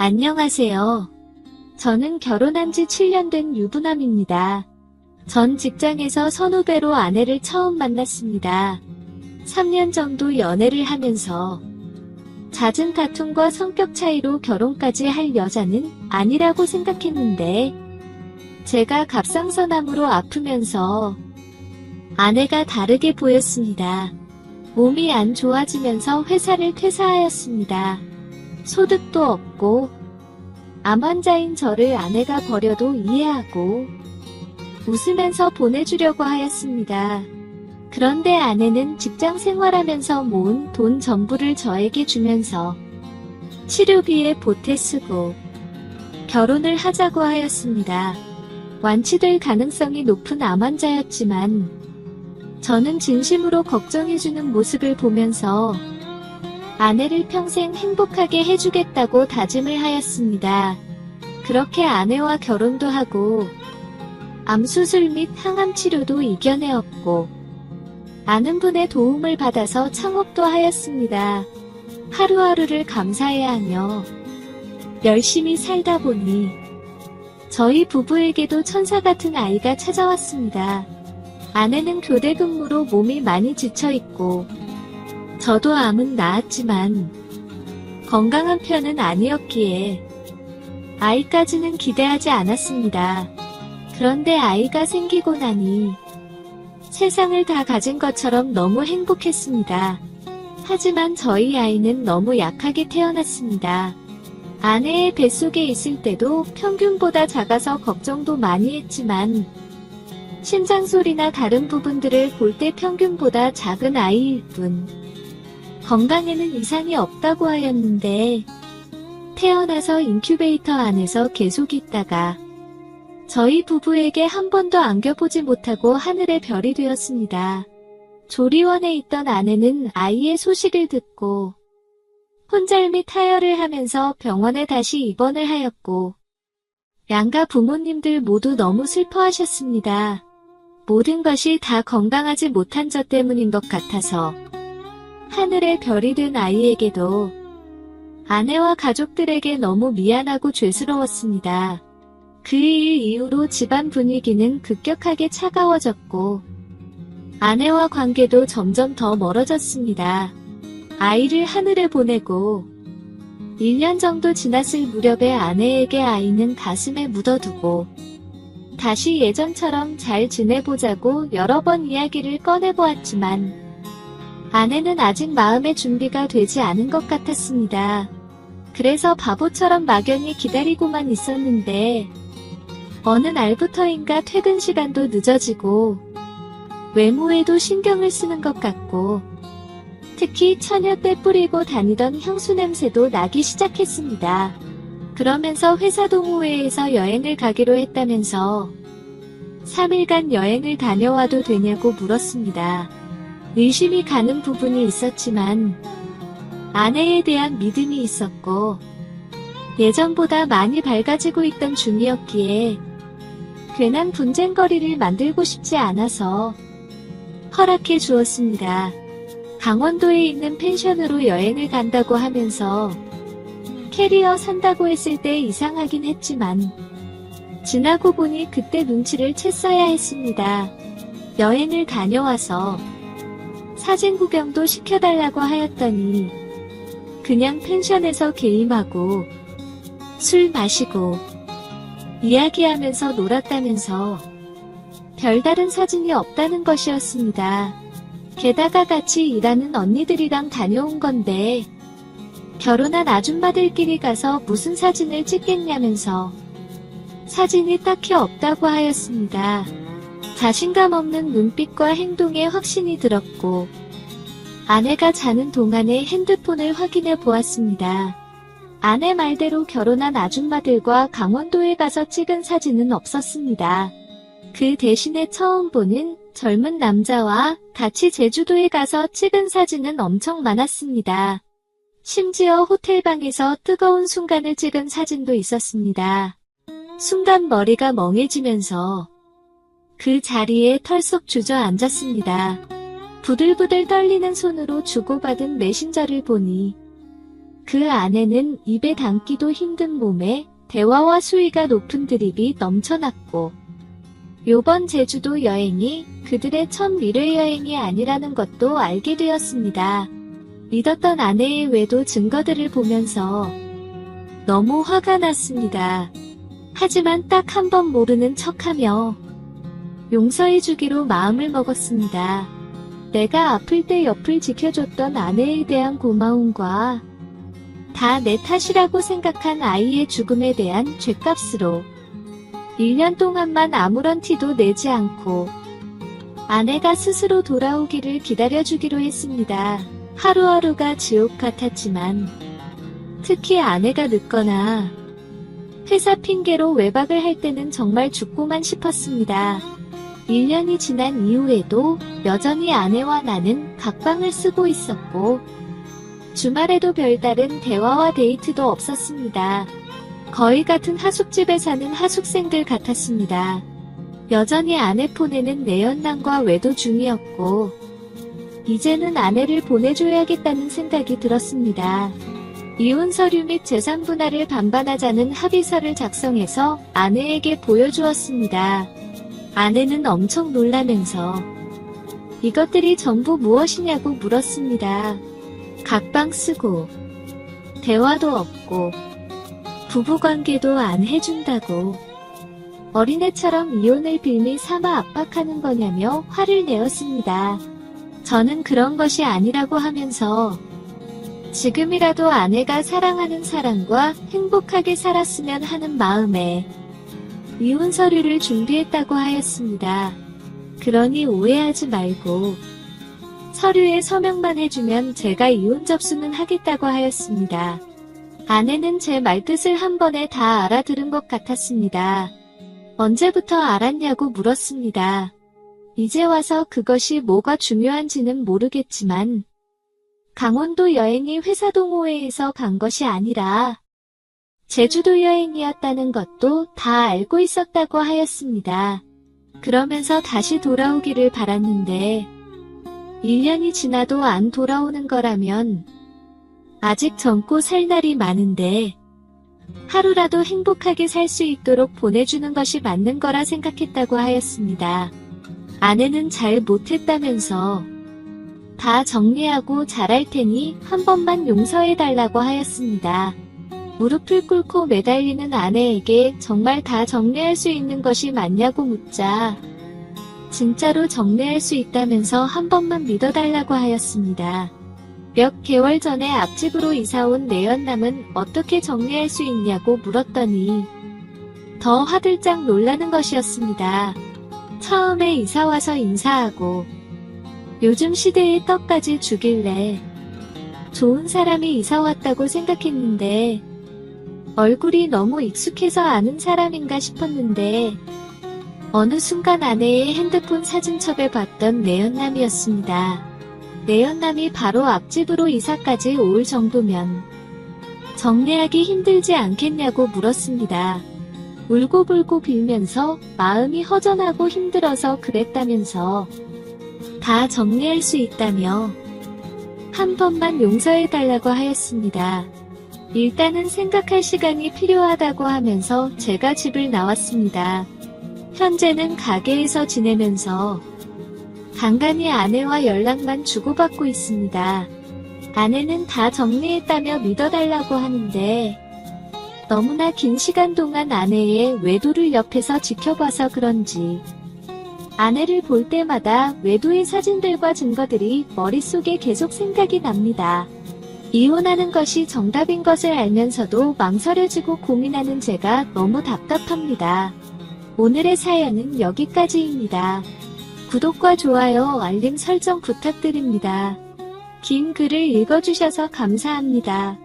안녕하세요. 저는 결혼한 지 7년 된 유부남입니다. 전 직장에서 선후배로 아내를 처음 만났습니다. 3년 정도 연애를 하면서 잦은 다툼과 성격 차이로 결혼까지 할 여자는 아니라고 생각했는데 제가 갑상선암으로 아프면서 아내가 다르게 보였습니다. 몸이 안 좋아지면서 회사를 퇴사하였습니다. 소득도 없고 암 환자인 저를 아내가 버려도 이해하고 웃으면서 보내주려고 하였습니다. 그런데 아내는 직장 생활하면서 모은 돈 전부를 저에게 주면서 치료비에 보태 쓰고 결혼을 하자고 하였습니다. 완치될 가능성이 높은 암 환자였지만 저는 진심으로 걱정해주는 모습을 보면서 아내를 평생 행복하게 해주겠다고 다짐을 하였습니다. 그렇게 아내와 결혼도 하고 암수술 및 항암 치료도 이겨내었고 아는 분의 도움을 받아서 창업도 하였습니다. 하루하루를 감사해야 하며 열심히 살다 보니 저희 부부에게도 천사 같은 아이가 찾아왔습니다. 아내는 교대 근무로 몸이 많이 지쳐있고 저도 암은 나았지만 건강한 편은 아니었기에 아이까지는 기대하지 않았습니다. 그런데 아이가 생기고 나니 세상을 다 가진 것처럼 너무 행복했습니다. 하지만 저희 아이는 너무 약하게 태어났습니다. 아내의 뱃속에 있을 때도 평균보다 작아서 걱정도 많이 했지만 심장 소리나 다른 부분들을 볼 때 평균보다 작은 아이일 뿐 건강에는 이상이 없다고 하였는데 태어나서 인큐베이터 안에서 계속 있다가 저희 부부에게 한 번도 안겨보지 못하고 하늘의 별이 되었습니다. 조리원에 있던 아내는 아이의 소식을 듣고 혼절 및 하혈을 하면서 병원에 다시 입원을 하였고 양가 부모님들 모두 너무 슬퍼하셨습니다. 모든 것이 다 건강하지 못한 저 때문인 것 같아서 하늘의 별이 된 아이에게도 아내와 가족들에게 너무 미안하고 죄스러웠습니다. 그 일 이후로 집안 분위기는 급격하게 차가워졌고 아내와 관계도 점점 더 멀어졌습니다. 아이를 하늘에 보내고 1년 정도 지났을 무렵에 아내에게 아이는 가슴에 묻어두고 다시 예전처럼 잘 지내보자고 여러 번 이야기를 꺼내보았지만 아내는 아직 마음의 준비가 되지 않은 것 같았습니다. 그래서 바보처럼 막연히 기다리고만 있었는데 어느 날부터인가 퇴근 시간도 늦어지고 외모에도 신경을 쓰는 것 같고 특히 처녀 때 뿌리고 다니던 향수 냄새도 나기 시작했습니다. 그러면서 회사 동호회에서 여행을 가기로 했다면서 3일간 여행을 다녀와도 되냐고 물었습니다. 의심이 가는 부분이 있었지만 아내에 대한 믿음이 있었고 예전보다 많이 밝아지고 있던 중이었기에 괜한 분쟁거리를 만들고 싶지 않아서 허락해 주었습니다. 강원도에 있는 펜션으로 여행을 간다고 하면서 캐리어 산다고 했을 때 이상하긴 했지만 지나고 보니 그때 눈치를 챘어야 했습니다. 여행을 다녀와서 사진 구경도 시켜달라고 하였더니 그냥 펜션에서 게임하고 술 마시고 이야기하면서 놀았다면서 별다른 사진이 없다는 것이었습니다. 게다가 같이 일하는 언니들이랑 다녀온 건데 결혼한 아줌마들끼리 가서 무슨 사진을 찍겠냐면서 사진이 딱히 없다고 하였습니다. 자신감 없는 눈빛과 행동에 확신이 들었고 아내가 자는 동안에 핸드폰을 확인해 보았습니다. 아내 말대로 결혼한 아줌마들과 강원도에 가서 찍은 사진은 없었습니다. 그 대신에 처음 보는 젊은 남자와 같이 제주도에 가서 찍은 사진은 엄청 많았습니다. 심지어 호텔방에서 뜨거운 순간을 찍은 사진도 있었습니다. 순간 머리가 멍해지면서 그 자리에 털썩 주저앉았습니다. 부들부들 떨리는 손으로 주고받은 메신저를 보니 그 안에는 입에 담기도 힘든 몸에 대화와 수위가 높은 드립이 넘쳐났고, 요번 제주도 여행이 그들의 첫 미래 여행이 아니라는 것도 알게 되었습니다. 믿었던 아내의 외도 증거들을 보면서 너무 화가 났습니다. 하지만 딱 한 번 모르는 척하며 용서해주기로 마음을 먹었습니다. 내가 아플 때 옆을 지켜줬던 아내에 대한 고마움과 다 내 탓이라고 생각한 아이의 죽음에 대한 죗값으로 1년 동안만 아무런 티도 내지 않고 아내가 스스로 돌아오기를 기다려주기로 했습니다. 하루하루가 지옥 같았지만 특히 아내가 늦거나 회사 핑계로 외박을 할 때는 정말 죽고만 싶었습니다. 1년이 지난 이후에도 여전히 아내와 나는 각방을 쓰고 있었고 주말에도 별다른 대화와 데이트도 없었습니다. 거의 같은 하숙집에 사는 하숙생들 같았습니다. 여전히 아내 폰에는 내연남과 외도 중이었고 이제는 아내를 보내줘야겠다는 생각이 들었습니다. 이혼 서류 및 재산 분할을 반반하자는 합의서를 작성해서 아내에게 보여주었습니다. 아내는 엄청 놀라면서 이것들이 전부 무엇이냐고 물었습니다. 각방 쓰고 대화도 없고 부부관계도 안 해준다고 어린애처럼 이혼을 빌미 삼아 압박하는 거냐며 화를 내었습니다. 저는 그런 것이 아니라고 하면서 지금이라도 아내가 사랑하는 사람과 행복하게 살았으면 하는 마음에 이혼 서류를 준비했다고 하였습니다. 그러니 오해하지 말고 서류에 서명만 해주면 제가 이혼 접수는 하겠다고 하였습니다. 아내는 제 말뜻을 한 번에 다 알아들은 것 같았습니다. 언제부터 알았냐고 물었습니다. 이제 와서 그것이 뭐가 중요한지는 모르겠지만 강원도 여행이 회사 동호회에서 간 것이 아니라 제주도 여행이었다는 것도 다 알고 있었다고 하였습니다. 그러면서 다시 돌아오기를 바랐는데 1년이 지나도 안 돌아오는 거라면 아직 젊고 살 날이 많은데 하루라도 행복하게 살 수 있도록 보내주는 것이 맞는 거라 생각했다고 하였습니다. 아내는 잘 못했다면서 다 정리하고 잘할 테니 한 번만 용서해달라고 하였습니다. 무릎을 꿇고 매달리는 아내에게 정말 다 정리할 수 있는 것이 맞냐고 묻자 진짜로 정리할 수 있다면서 한 번만 믿어달라고 하였습니다. 몇 개월 전에 앞집으로 이사온 내연남은 어떻게 정리할 수 있냐고 물었더니 더 화들짝 놀라는 것이었습니다. 처음에 이사와서 인사하고 요즘 시대의 떡까지 주길래 좋은 사람이 이사왔다고 생각했는데 얼굴이 너무 익숙해서 아는 사람인가 싶었는데 어느 순간 아내의 핸드폰 사진첩에 봤던 내연남이었습니다. 내연남이 바로 앞집으로 이사까지 올 정도면 정리하기 힘들지 않겠냐고 물었습니다. 울고불고 빌면서 마음이 허전하고 힘들어서 그랬다면서 다 정리할 수 있다며 한 번만 용서해달라고 하였습니다. 일단은 생각할 시간이 필요하다고 하면서 제가 집을 나왔습니다. 현재는 가게에서 지내면서 간간히 아내와 연락만 주고받고 있습니다. 아내는 다 정리했다며 믿어달라고 하는데 너무나 긴 시간 동안 아내의 외도를 옆에서 지켜봐서 그런지 아내를 볼 때마다 외도의 사진들과 증거들이 머릿속에 계속 생각이 납니다. 이혼하는 것이 정답인 것을 알면서도 망설여지고 고민하는 제가 너무 답답합니다. 오늘의 사연은 여기까지입니다. 구독과 좋아요, 알림 설정 부탁드립니다. 긴 글을 읽어주셔서 감사합니다.